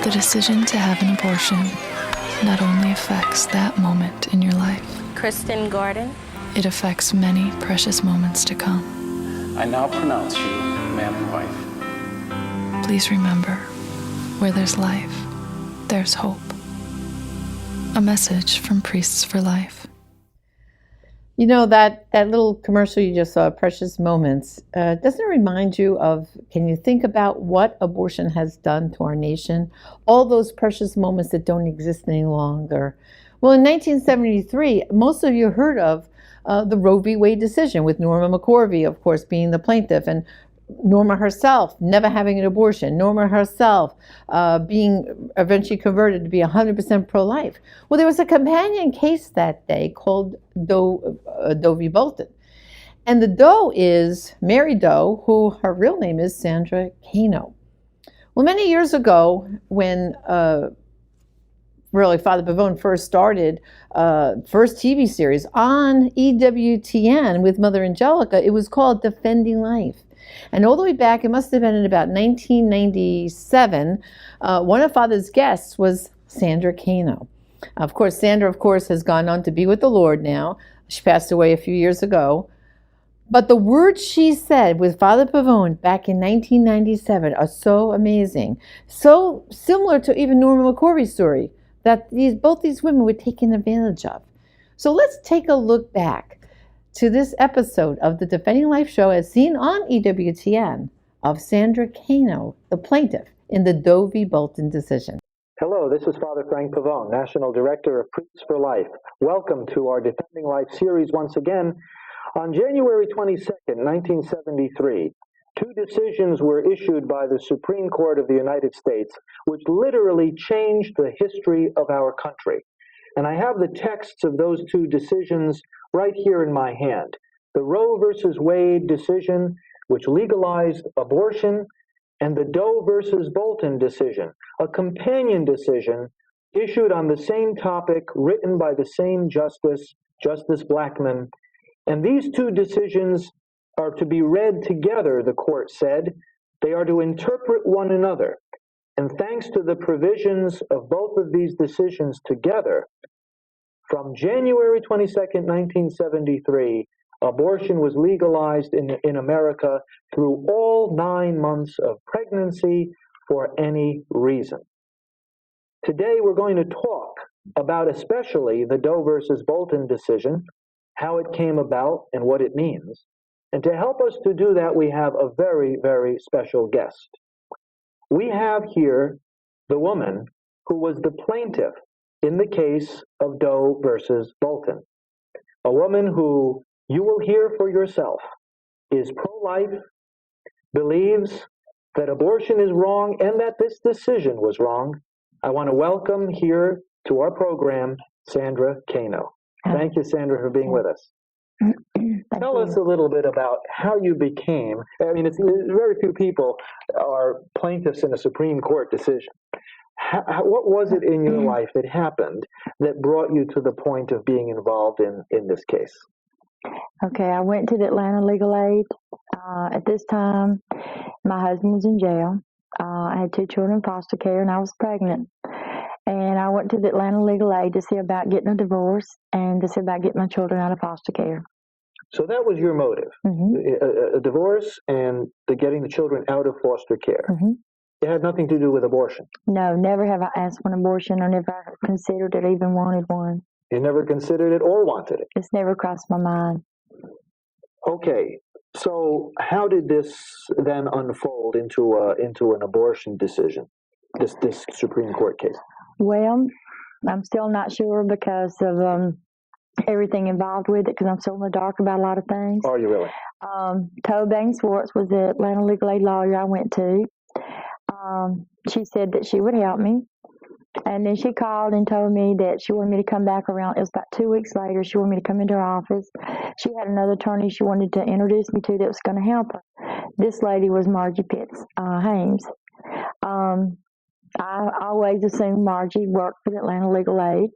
The decision to have an abortion not only affects that moment in your life, Kristen Gordon. It affects many precious moments to come. I now pronounce you man and wife. Please remember, where there's life, there's hope. A message from Priests for Life. You know, that little commercial you just saw, Precious Moments, doesn't it remind you of, can you think about what abortion has done to our nation? All those precious moments that don't exist any longer. Well, in 1973, most of you heard of the Roe v. Wade decision, with Norma McCorvey, of course, being the plaintiff, and Norma herself never having an abortion, Norma herself being eventually converted to be 100% pro-life. Well, there was a companion case that day called Doe v. Bolton. And the Doe is Mary Doe, who her real name is Sandra Cano. Well, many years ago, when really Father Pavone first started first TV series on EWTN with Mother Angelica, it was called Defending Life. And all the way back, it must have been in about 1997, one of Father's guests was Sandra Cano. Of course, Sandra, has gone on to be with the Lord now. She passed away a few years ago. But the words she said with Father Pavone back in 1997 are so amazing, so similar to even Norma McCorvey's story, that both these women were taken advantage of. So let's take a look back to this episode of the Defending Life show as seen on EWTN of Sandra Cano, the plaintiff in the Doe v. Bolton decision. Hello, this is Father Frank Pavone, National Director of Priests for Life. Welcome to our Defending Life series once again. On January 22nd, 1973, two decisions were issued by the Supreme Court of the United States, which literally changed the history of our country. And I have the texts of those two decisions right here in my hand. The Roe versus Wade decision, which legalized abortion, and the Doe versus Bolton decision, a companion decision issued on the same topic, written by the same justice, Justice Blackmun. And these two decisions are to be read together, the court said. They are to interpret one another. And thanks to the provisions of both of these decisions together, from January 22nd, 1973, abortion was legalized in America through all 9 months of pregnancy for any reason. Today, we're going to talk about especially the Doe versus Bolton decision, how it came about and what it means. And to help us to do that, we have a very, very special guest. We have here the woman who was the plaintiff in the case of Doe versus Bolton. A woman who, you will hear for yourself, is pro-life, believes that abortion is wrong and that this decision was wrong. I want to welcome here to our program, Sandra Cano. Thank you, Sandra, for being with us. Tell us a little bit about how you became, it's very few people are plaintiffs in a Supreme Court decision. What was it in your life that happened that brought you to the point of being involved in this case? Okay, I went to the Atlanta Legal Aid. At this time, my husband was in jail. I had 2 children in foster care, and I was pregnant. And I went to the Atlanta Legal Aid to see about getting a divorce and to see about getting my children out of foster care. So that was your motive, a divorce and getting the children out of foster care. Mm-hmm. It had nothing to do with abortion? No, never have I asked for an abortion or never considered it, even wanted one. You never considered it or wanted it? It's never crossed my mind. Okay, so how did this then unfold into an abortion decision, this Supreme Court case? Well, I'm still not sure because of everything involved with it, because I'm still in the dark about a lot of things. Are you really? Tobang Swartz was the Atlanta Legal Aid lawyer I went to. She said that she would help me. And then she called and told me that she wanted me to come back around. It was about 2 weeks later. She wanted me to come into her office. She had another attorney she wanted to introduce me to that was going to help her. This lady was Margie Pitts Hames. I always assumed Margie worked for the Atlanta Legal Aid.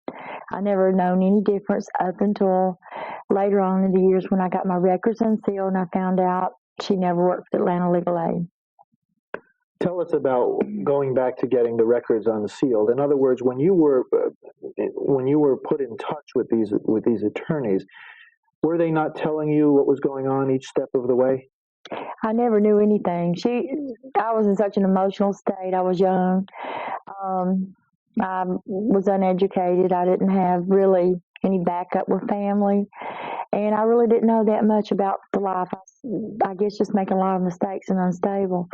I never known any difference up until later on in the years when I got my records unsealed and I found out she never worked for the Atlanta Legal Aid. Tell us about going back to getting the records unsealed. In other words, when you were put in touch with these attorneys, were they not telling you what was going on each step of the way? I never knew anything. I was in such an emotional state. I was young. I was uneducated. I didn't have really any backup with family. And I really didn't know that much about the life. I guess just making a lot of mistakes and unstable.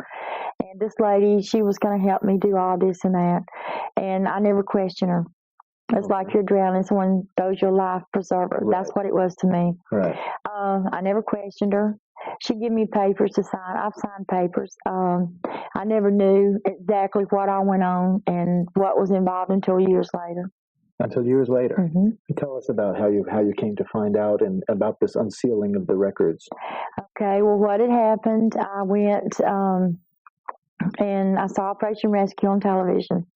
And this lady, she was going to help me do all this and that. And I never questioned her. It's like you're drowning, someone throws your life preserver. Right. That's what it was to me. Right. I never questioned her. She'd give me papers to sign. I've signed papers. I never knew exactly what I went on and what was involved until years later. Until years later. Mm-hmm. Tell us about how you came to find out and about this unsealing of the records. Okay, well, what had happened, I went and I saw Operation Rescue on television.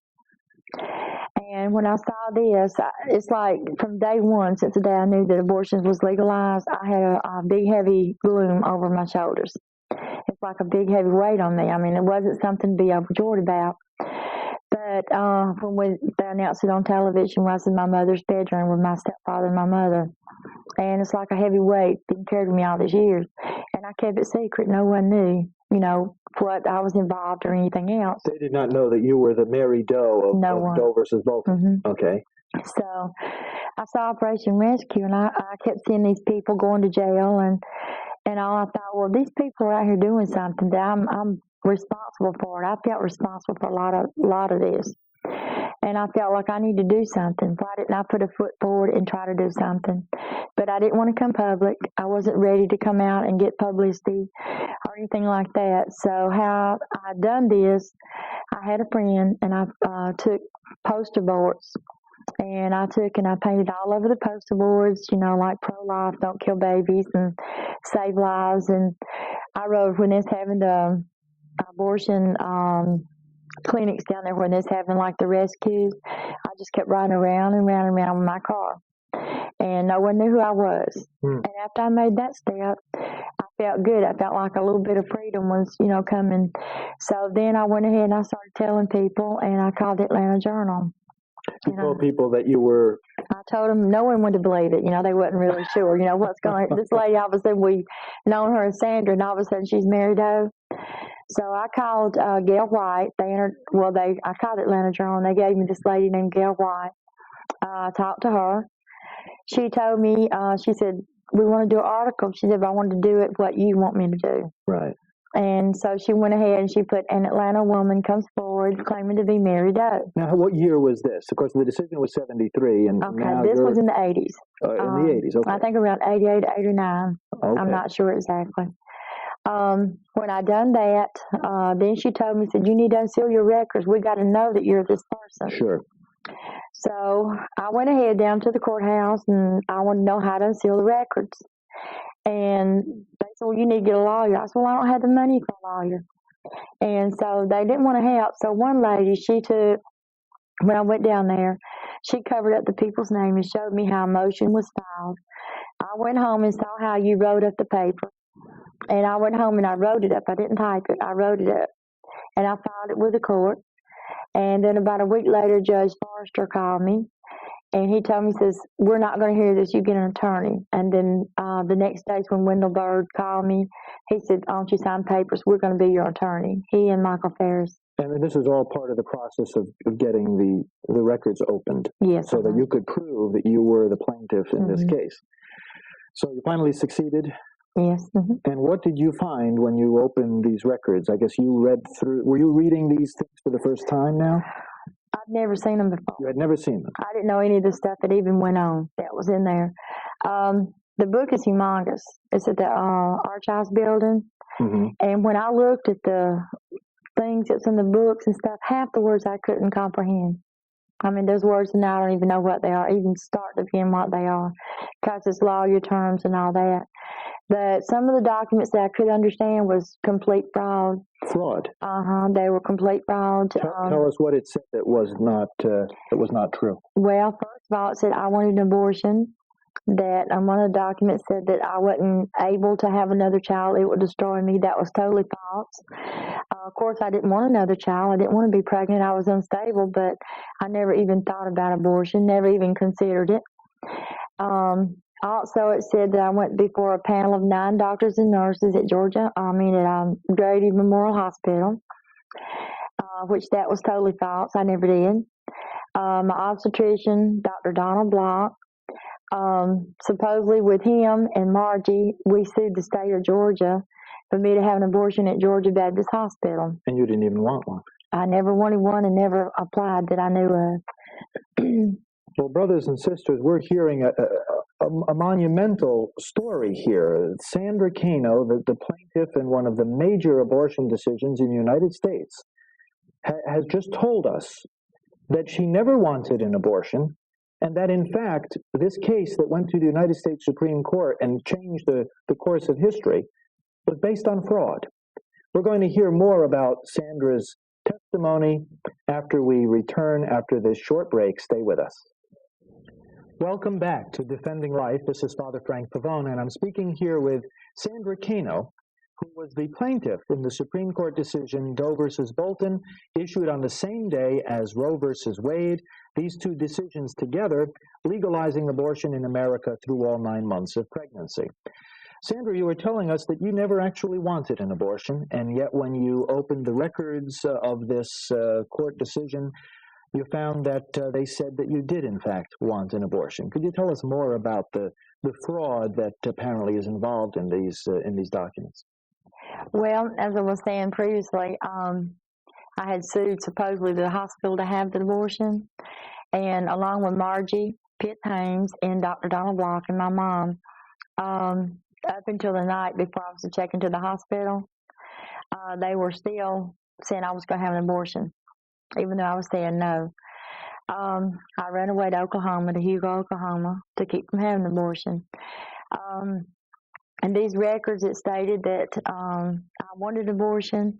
And when I saw this, it's like from day one, since the day I knew that abortion was legalized, I had a big, heavy gloom over my shoulders. It's like a big, heavy weight on me. I mean, it wasn't something to be overjoyed about. But when they announced it on television, I was in my mother's bedroom with my stepfather and my mother. And it's like a heavy weight being carried with me all these years. And I kept it secret. No one knew, what I was involved or anything else. They did not know that you were the Mary Doe of Doe versus Bolton. Mm-hmm. Okay. So I saw Operation Rescue, and I kept seeing these people going to jail, and all. I thought, well, these people are out here doing something that I'm responsible for it. I felt responsible for a lot of this. And I felt like I need to do something. Why didn't I put a foot forward and try to do something? But I didn't want to come public. I wasn't ready to come out and get publicity or anything like that. So how I done this, I had a friend, and I took poster boards. And I painted all over the poster boards, like pro-life, don't kill babies, and save lives. And I wrote, when it's having the abortion clinics down there, when it's having like the rescues, I just kept riding around and round and round with my car. And no one knew who I was. And after I made that step, I felt good. I felt like a little bit of freedom was, coming. So then I went ahead and I started telling people, and I called the Atlanta Journal. You told people that you were... I told them, no one would have believed it. They wasn't really sure, what's going on. This lady, all of a sudden, we known her as Sandra, and all of a sudden she's Mary Doe. So I called Gail White. I called Atlanta Journal, and they gave me this lady named Gail White. I talked to her. She told me, she said, we want to do an article. She said, I want to do it what you want me to do. Right. And so she went ahead and she put, an Atlanta woman comes forward claiming to be Mary Doe. Now, what year was this? Of course, the decision was 73. And okay, now this was in the 80s. In the 80s, okay. I think around 88, 89. Okay. I'm not sure exactly. When I done that, then she told me, said, you need to unseal your records. We got to know that you're this person. Sure. So I went ahead down to the courthouse, and I wanted to know how to unseal the records. And they said, well, you need to get a lawyer. I said, well, I don't have the money for a lawyer. And so they didn't want to help. So one lady, when I went down there, she covered up the people's name and showed me how a motion was filed. I went home and saw how you wrote up the paper. And I went home and I wrote it up. I didn't type it. I wrote it up. And I filed it with the court. And then about a week later, Judge Forrester called me. And he told me, he says, we're not going to hear this. You get an attorney. And then the next day when Wendell Bird called me, he said, why don't you sign papers? We're going to be your attorney. He and Michael Ferris. And this is all part of the process of getting the records opened. Yes. So that you could prove that you were the plaintiff in this case. So you finally succeeded? Yes. Mm-hmm. And what did you find when you opened these records? I guess you read through, were you reading these things for the first time now? I'd never seen them before. You had never seen them? I didn't know any of the stuff that even went on that was in there. The book is humongous. It's at the Archives building. Mm-hmm. And when I looked at the things that's in the books and stuff, half the words I couldn't comprehend. I mean, those words now I don't even know what they are, even start to begin what they are, because it's lawyer terms and all that. But some of the documents that I could understand was complete fraud. Fraud? They were complete fraud. Tell us what it said that was not true. Well, first of all, it said I wanted an abortion. that one of the documents said that I wasn't able to have another child. It would destroy me. That was totally false. Of course, I didn't want another child. I didn't want to be pregnant. I was unstable, but I never even thought about abortion, never even considered it. Also, it said that I went before a panel of 9 doctors and nurses at Grady Memorial Hospital, which that was totally false. I never did. My obstetrician, Dr. Donald Block, supposedly with him and Margie, we sued the state of Georgia for me to have an abortion at Georgia Baptist Hospital. And you didn't even want one. I never wanted one and never applied that I knew of. Well, brothers and sisters, we're hearing a monumental story here. Sandra Cano, the plaintiff in one of the major abortion decisions in the United States, has just told us that she never wanted an abortion, and that, in fact, this case that went to the United States Supreme Court and changed the course of history was based on fraud. We're going to hear more about Sandra's testimony after we return after this short break. Stay with us. Welcome back to Defending Life. This is Father Frank Pavone, and I'm speaking here with Sandra Cano, who was the plaintiff in the Supreme Court decision Doe versus Bolton, issued on the same day as Roe versus Wade. These two decisions together legalizing abortion in America through all 9 months of pregnancy. Sandra, you were telling us that you never actually wanted an abortion, and yet when you opened the records of this court decision, you found that they said that you did, in fact, want an abortion. Could you tell us more about the fraud that apparently is involved in these documents? Well, as I was saying previously, I had sued supposedly the hospital to have the abortion, and along with Margie Pitts-Haynes and Dr. Donald Block and my mom, up until the night before I was to check into the hospital, they were still saying I was going to have an abortion, even though I was saying no. I ran away to Oklahoma, to Hugo, Oklahoma, to keep from having an abortion. And these records, it stated that I wanted an abortion,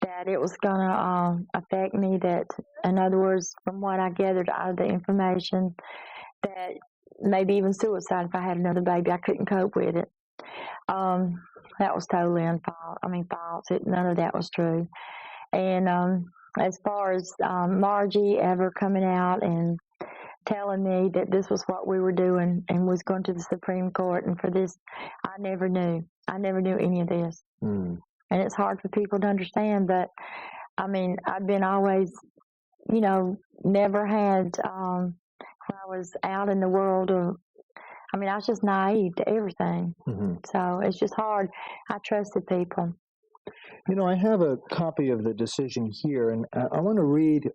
that it was going to affect me, that, in other words, from what I gathered out of the information, that maybe even suicide if I had another baby. I couldn't cope with it. That was totally false. None of that was true. And as far as Margie ever coming out and telling me that this was what we were doing and was going to the Supreme Court and for this, I never knew. I never knew any of this. And it's hard for people to understand, but I've been always, never had, when I was out in the world, I was just naive to everything. So it's just hard. I trusted people. I have a copy of the decision here, and I want to read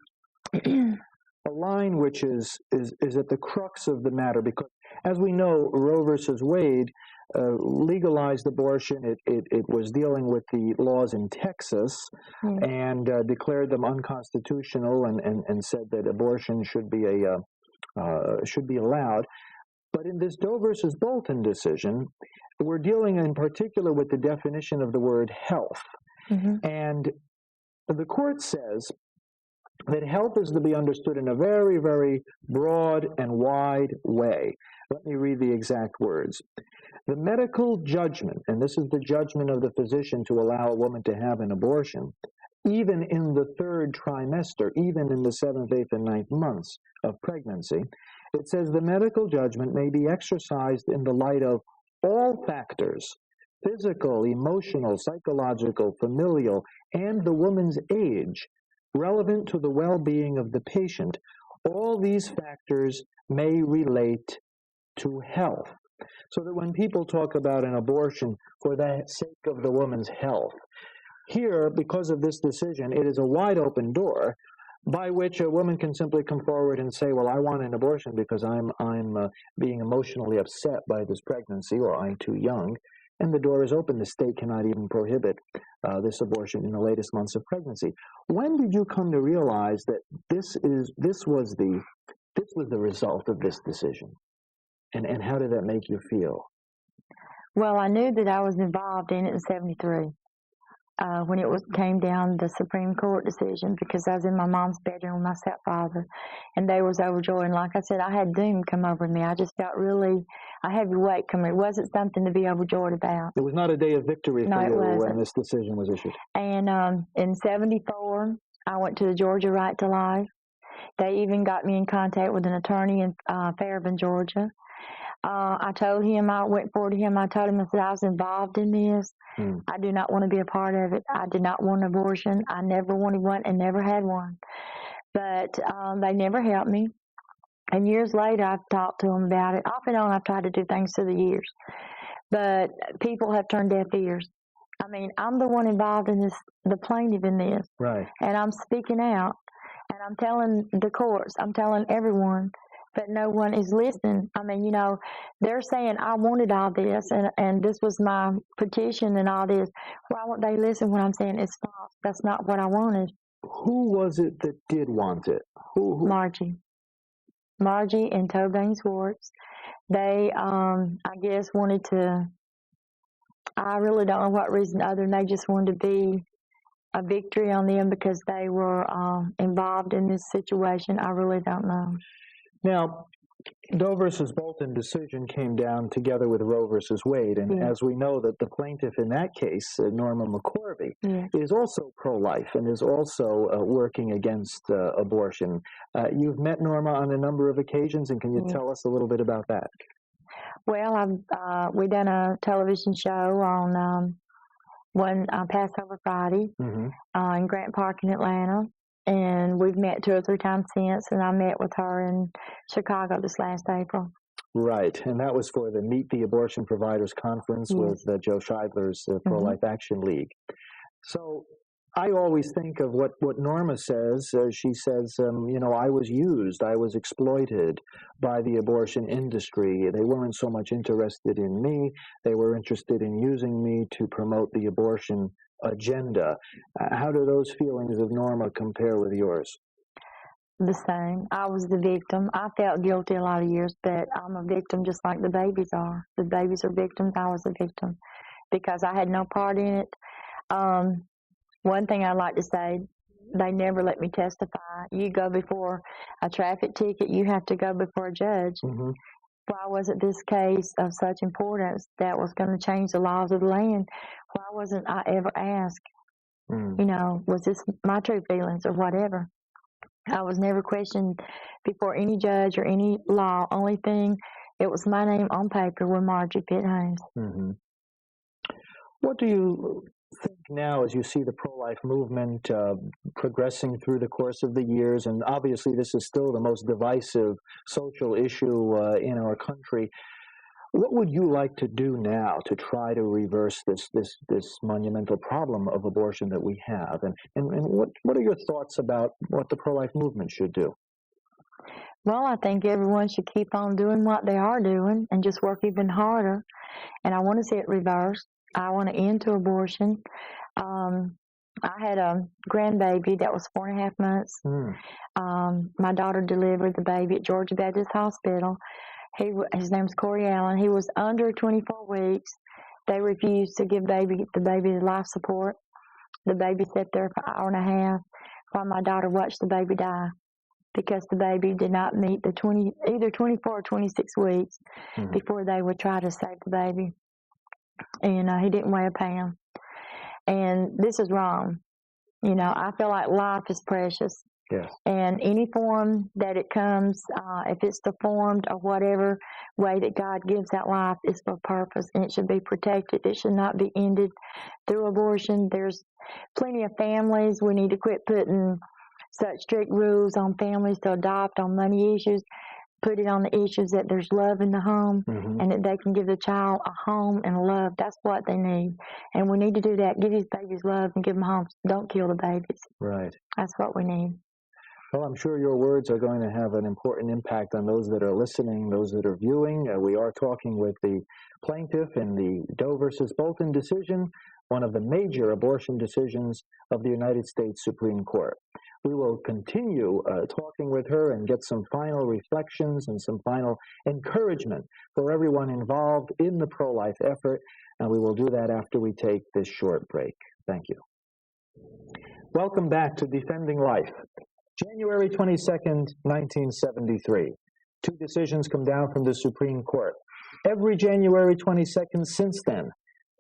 a line which is at the crux of the matter, because as we know, Roe versus Wade legalized abortion. It was dealing with the laws in Texas and declared them unconstitutional and said that abortion should be allowed. But in this Doe versus Bolton decision, we're dealing in particular with the definition of the word health. And the court says that health is to be understood in a very, very broad and wide way. Let me read the exact words. The medical judgment, and this is the judgment of the physician to allow a woman to have an abortion, even in the 3rd trimester, even in the 7th, 8th, and 9th months of pregnancy, it says the medical judgment may be exercised in the light of all factors, physical, emotional, psychological, familial, and the woman's age, relevant to the well-being of the patient. All these factors may relate to health. So that when people talk about an abortion for the sake of the woman's health, here, because of this decision, it is a wide open door by which a woman can simply come forward and say, well, I want an abortion because I'm being emotionally upset by this pregnancy, or I'm too young. And the door is open. The state cannot even prohibit this abortion in the latest months of pregnancy. When did you come to realize that this was the result of this decision? And how did that make you feel? Well, I knew that I was involved in it in 73. when it came down the Supreme Court decision, because I was in my mom's bedroom with my stepfather, and they was overjoyed. And like I said, I had doom come over me. I just felt really a heavy weight come. It wasn't something to be overjoyed about. It was not a day of victory No, for it you wasn't. when this decision was issued. And in '74, I went to the Georgia Right to Life. They even got me in contact with an attorney in Fairburn, Georgia. I told him, I went forward to him, I told him, I said, I was involved in this. I do not want to be a part of it. I did not want an abortion. I never wanted one and never had one. But they never helped me. And years later, I've talked to them about it. Off and on, I've tried to do things through the years. But people have turned deaf ears. I mean, I'm the one involved in this, the plaintiff in this. Right. And I'm speaking out. And I'm telling the courts, I'm telling everyone, but no one is listening. I mean, you know, they're saying I wanted all this, and this was my petition and all this. Why won't they listen when I'm saying it's false? That's not what I wanted. Who was it that did want it? Who? Margie and Tobin Swartz. They, I guess, wanted to, I really don't know what reason other than they just wanted to be a victory on them because they were involved in this situation. I really don't know. Now, Doe versus Bolton decision came down together with Roe versus Wade, and as we know that the plaintiff in that case, Norma McCorvey, is also pro-life and is also working against abortion. You've met Norma on a number of occasions, and can you tell us a little bit about that? Well, we done a television show on one Passover Friday in Grant Park in Atlanta. And we've met 2 or 3 times since, and I met with her in Chicago this last April. Right, and that was for the Meet the Abortion Providers Conference with Joe Scheidler's Pro-Life Action League. So I always think of what Norma says. She says, you know, I was used, I was exploited by the abortion industry. They weren't so much interested in me, they were interested in using me to promote the abortion agenda. How do those feelings of Norma compare with yours? The same. I was the victim. I felt guilty a lot of years, but I'm a victim just like the babies are. The babies are victims. I was a victim because I had no part in it. One thing I'd like to say, they never let me testify. You go before a traffic ticket, you have to go before a judge. Why wasn't this case of such importance that was going to change the laws of the land? Why wasn't I ever asked, you know, was this my true feelings or whatever? I was never questioned before any judge or any law. Only thing, it was my name on paper with Margie Pitt Haynes. What do you think now as you see the pro-life movement progressing through the course of the years? And obviously this is still the most divisive social issue in our country. What would you like to do now to try to reverse this monumental problem of abortion that we have? And what are your thoughts about what the pro-life movement should do? Well, I think everyone should keep on doing what they are doing and just work even harder. And I want to see it reversed. I want to end to abortion. I had a grandbaby that was 4.5 months. My daughter delivered the baby at Georgia Baptist Hospital. His name's Corey Allen. He was under 24 weeks. They refused to give the baby life support. The baby sat there for an hour and a half while my daughter watched the baby die because the baby did not meet the either 24 or 26 weeks before they would try to save the baby. And he didn't weigh a pound. And this is wrong. You know, I feel like life is precious. Yes. And any form that it comes, if it's deformed or whatever way that God gives that life, is for purpose, and it should be protected. It should not be ended through abortion. There's plenty of families. We need to quit putting such strict rules on families to adopt on money issues. Put it on the issues that there's love in the home and that they can give the child a home and love. That's what they need. And we need to do that. Give these babies love and give them homes. Don't kill the babies. Right. That's what we need. Well, I'm sure your words are going to have an important impact on those that are listening, those that are viewing. We are talking with the plaintiff in the Doe versus Bolton decision, one of the major abortion decisions of the United States Supreme Court. We will continue talking with her and get some final reflections and some final encouragement for everyone involved in the pro-life effort, and we will do that after we take this short break. Thank you. Welcome back to Defending Life. January 22nd, 1973. Two decisions come down from the Supreme Court. Every January 22nd since then,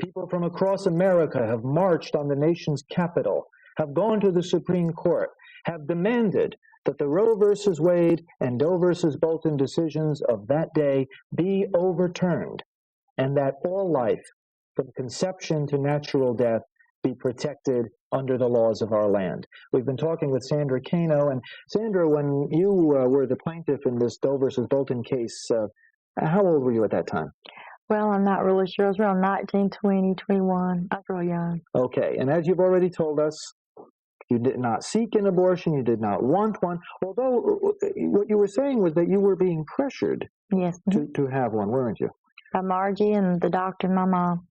people from across America have marched on the nation's capital, have gone to the Supreme Court, have demanded that the Roe versus Wade and Doe versus Bolton decisions of that day be overturned, and that all life, from conception to natural death, be protected under the laws of our land. We've been talking with Sandra Cano, and Sandra, when you were the plaintiff in this Doe versus Bolton case, how old were you at that time? Well, I'm not really sure. I was around 19, 20, 21. I was real young. Okay, and as you've already told us, you did not seek an abortion, you did not want one, although what you were saying was that you were being pressured Yes. to have one, weren't you? By Margie and the doctor and my mom.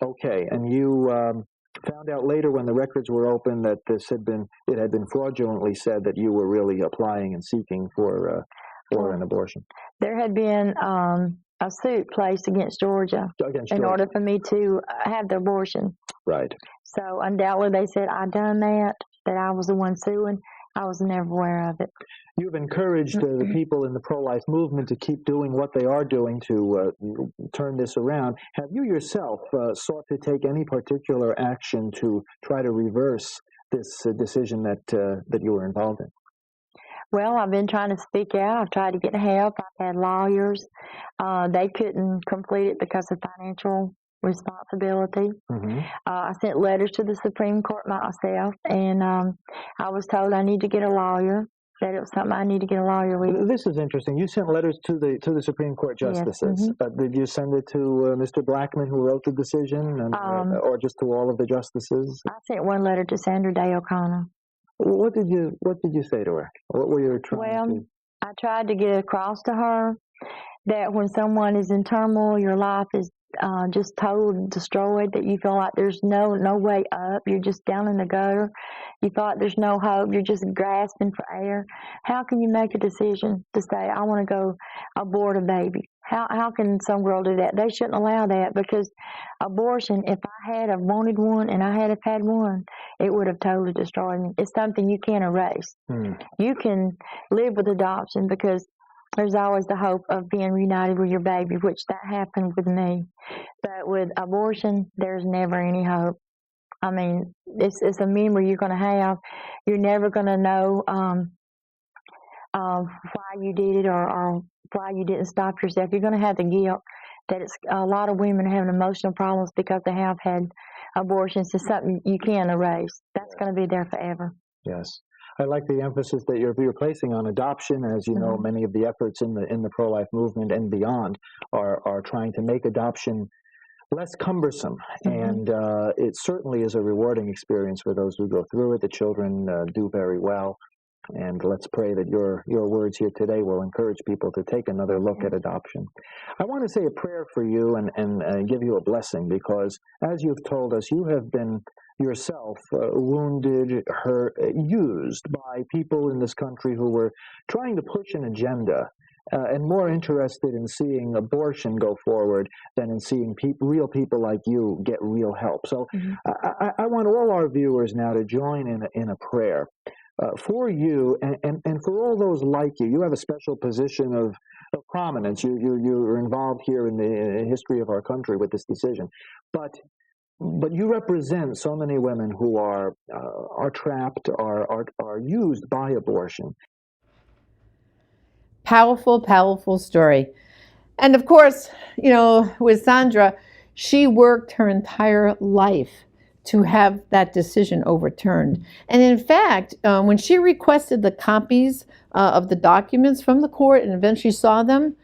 Okay, and you found out later when the records were open that it had been fraudulently said that you were really applying and seeking for an abortion. There had been a suit placed against Georgia in order for me to have the abortion. Right. So undoubtedly they said I done that I was the one suing. I was never aware of it. You've encouraged the people in the pro-life movement to keep doing what they are doing to turn this around. Have you yourself sought to take any particular action to try to reverse this decision that you were involved in? Well, I've been trying to speak out. I've tried to get help. I've had lawyers. They couldn't complete it because of financial responsibility. Mm-hmm. I sent letters to the Supreme Court myself, and I was told I need to get a lawyer, that it was something I need to get a lawyer with. This is interesting. You sent letters to the Supreme Court justices. Yes. Mm-hmm. Did you send it to Mr. Blackman, who wrote the decision, or just to all of the justices? I sent one letter to Sandra Cano. What did you say to her? What were you trying to? I tried to get across to her that when someone is in turmoil, your life is just totally destroyed, that you feel like there's no way up. You're just down in the gutter. You feel like there's no hope. You're just grasping for air. How can you make a decision to say, I want to go abort a baby? How can some girl do that? They shouldn't allow that, because abortion, if I had have wanted one and I had have had one, it would have totally destroyed me. It's something you can't erase. You can live with adoption because there's always the hope of being reunited with your baby, which that happened with me. But with abortion, there's never any hope. I mean, it's a memory you're going to have. You're never going to know why you did it or why you didn't stop yourself. You're going to have the guilt that it's a lot of women are having emotional problems because they have had abortions. It's something you can't erase. That's going to be there forever. Yes. I like the emphasis that you're placing on adoption. As you know, many of the efforts in the pro-life movement and beyond are trying to make adoption less cumbersome, and it certainly is a rewarding experience for those who go through it. The children do very well, and let's pray that your words here today will encourage people to take another look at adoption. I want to say a prayer for you and give you a blessing, because as you've told us, you have been yourself wounded, hurt, used by people in this country who were trying to push an agenda and more interested in seeing abortion go forward than in seeing real people like you get real help. So I want all our viewers now to join in a prayer for you and for all those like you. You have a special position of prominence. You're involved here in the history of our country with this decision. But you represent so many women who are trapped, are used by abortion. Powerful, powerful story. And of course, with Sandra, she worked her entire life to have that decision overturned. And in fact, when she requested the copies of the documents from the court and eventually saw them,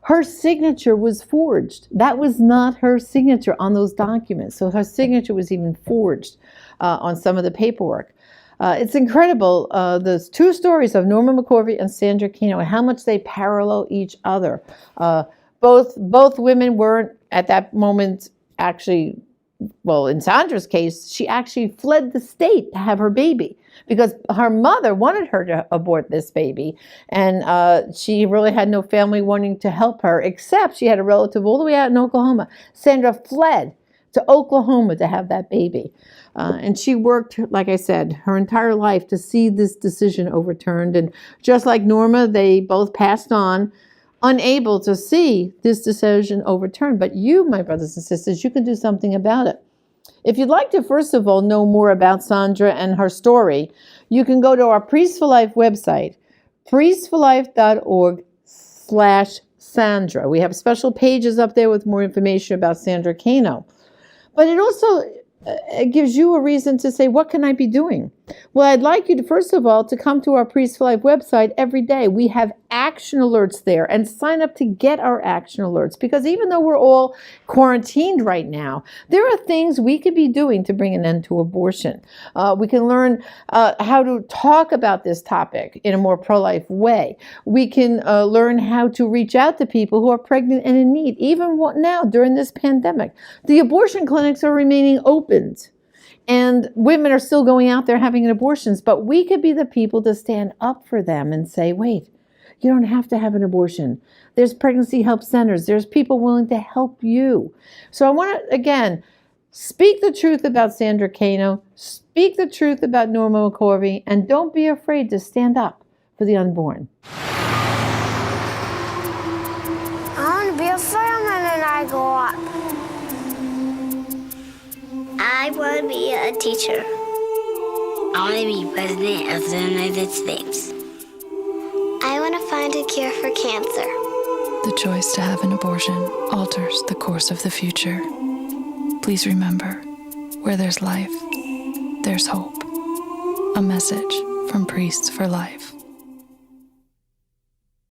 her signature was forged. That was not her signature on those documents. So her signature was even forged on some of the paperwork. It's incredible, those two stories of Norma McCorvey and Sandra Cano, and how much they parallel each other. Both women weren't at that moment actually, well, in Sandra's case, she actually fled the state to have her baby because her mother wanted her to abort this baby. And she really had no family wanting to help her, except she had a relative all the way out in Oklahoma. Sandra fled to Oklahoma to have that baby. And she worked, like I said, her entire life to see this decision overturned. And just like Norma, they both passed on, unable to see this decision overturned. But you, my brothers and sisters, you can do something about it. If you'd like to, first of all, know more about Sandra and her story, you can go to our Priests for Life website, priestsforlife.org/Sandra. We have special pages up there with more information about Sandra Cano. But it also gives you a reason to say, what can I be doing? Well, I'd like you to, first of all, to come to our Priests for Life website every day. We have action alerts there, and sign up to get our action alerts, because even though we're all quarantined right now, there are things we could be doing to bring an end to abortion. We can learn how to talk about this topic in a more pro-life way. We can learn how to reach out to people who are pregnant and in need. Even now, during this pandemic, the abortion clinics are remaining opened. And women are still going out there having abortions, but we could be the people to stand up for them and say, wait, you don't have to have an abortion. There's pregnancy help centers. There's people willing to help you. So I want to, again, speak the truth about Sandra Cano, speak the truth about Norma McCorvey, and don't be afraid to stand up for the unborn. I want to be a fireman when I grow up. I want to be a teacher. I want to be president of the United States. I want to find a cure for cancer. The choice to have an abortion alters the course of the future. Please remember, where there's life, there's hope. A message from Priests for Life.